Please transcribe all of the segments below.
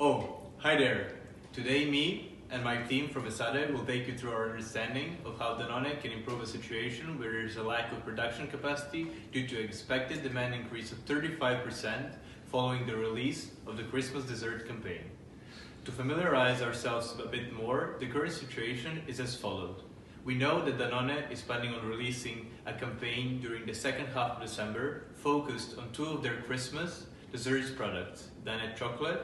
Oh, hi there. Today me and my team from ESADE will take you through our understanding of how Danone can improve a situation where there is a lack of production capacity due to expected demand increase of 35% following the release of the Christmas dessert campaign. To familiarize ourselves a bit more, the current situation is as follows. We know that Danone is planning on releasing a campaign during the second half of December focused on two of their Christmas desserts products, Danone Chocolate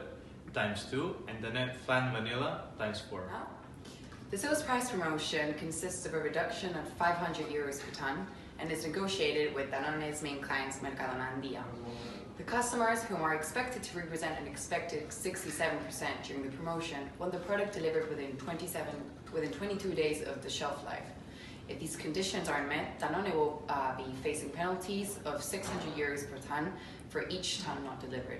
×2 and Danone Flan Vanilla ×4. The sales price promotion consists of a reduction of 500 euros per ton and is negotiated with Danone's main clients, Mercadona. The customers, whom are expected to represent an expected 67% during the promotion, want the product delivered within 22 days of the shelf life. If these conditions aren't met, Danone will be facing penalties of 600 euros per ton for each ton not delivered.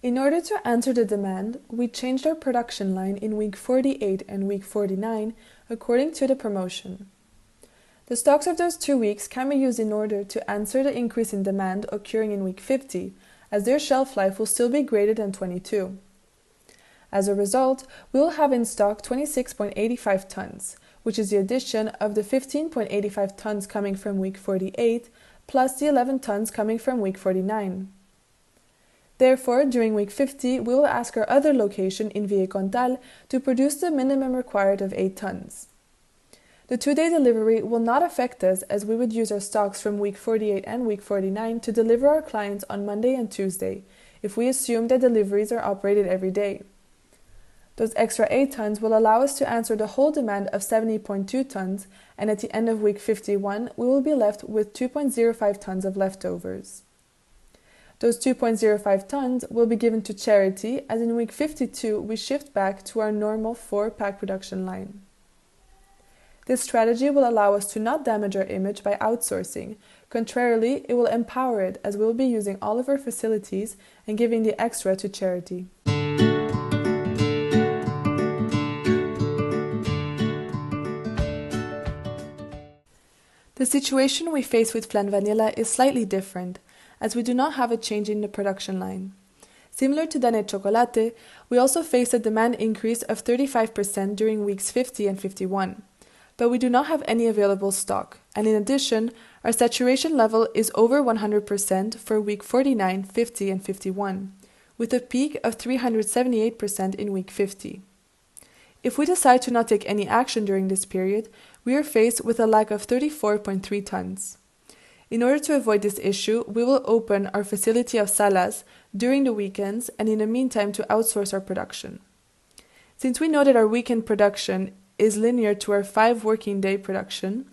In order to answer the demand, we changed our production line in week 48 and week 49 according to the promotion. The stocks of those 2 weeks can be used in order to answer the increase in demand occurring in week 50, as their shelf life will still be greater than 22. As a result, we will have in stock 26.85 tons, which is the addition of the 15.85 tons coming from week 48 plus the 11 tons coming from week 49. Therefore, during week 50, we will ask our other location in Viecontal to produce the minimum required of 8 tons. The 2-day delivery will not affect us as we would use our stocks from week 48 and week 49 to deliver our clients on Monday and Tuesday, if we assume that deliveries are operated every day. Those extra 8 tons will allow us to answer the whole demand of 70.2 tons, and at the end of week 51, we will be left with 2.05 tons of leftovers. Those 2.05 tons will be given to charity, as in week 52 we shift back to our normal 4-pack production line. This strategy will allow us to not damage our image by outsourcing. Contrarily, it will empower it, as we will be using all of our facilities and giving the extra to charity. The situation we face with Flan Vanilla is slightly different, as we do not have a change in the production line. Similar to Danone Chocolate, we also face a demand increase of 35% during weeks 50 and 51, but we do not have any available stock, and in addition, our saturation level is over 100% for week 49, 50 and 51, with a peak of 378% in week 50. If we decide to not take any action during this period, we are faced with a lack of 34.3 tons. In order to avoid this issue, we will open our facility of Salas during the weekends and in the meantime to outsource our production. Since we know that our weekend production is linear to our 5 working day production,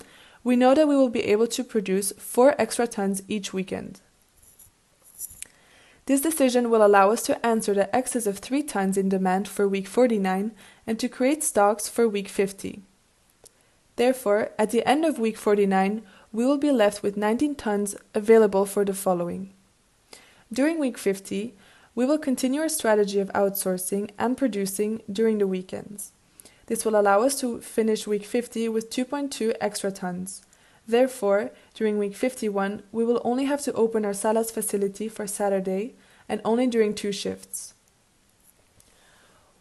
we know that we will be able to produce 4 extra tons each weekend. This decision will allow us to answer the excess of 3 tons in demand for week 49 and to create stocks for week 50. Therefore, at the end of week 49, we will be left with 19 tons available for the following. During week 50, we will continue our strategy of outsourcing and producing during the weekends. This will allow us to finish week 50 with 2.2 extra tons. Therefore, during week 51, we will only have to open our Salas facility for Saturday and only during 2 shifts.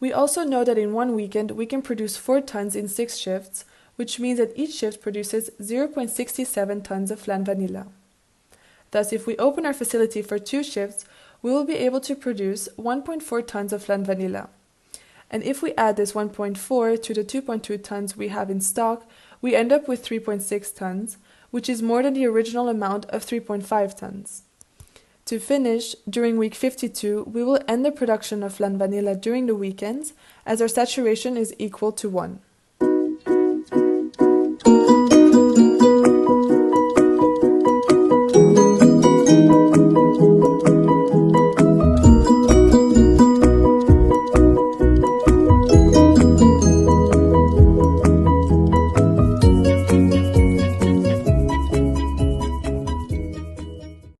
We also know that in one weekend we can produce 4 tons in 6 shifts, which means that each shift produces 0.67 tons of Flan Vanilla. Thus, if we open our facility for 2 shifts, we will be able to produce 1.4 tons of Flan Vanilla. And if we add this 1.4 to the 2.2 tons we have in stock, we end up with 3.6 tons, which is more than the original amount of 3.5 tons. To finish, during week 52, we will end the production of Flan Vanilla during the weekends, as our saturation is equal to 1.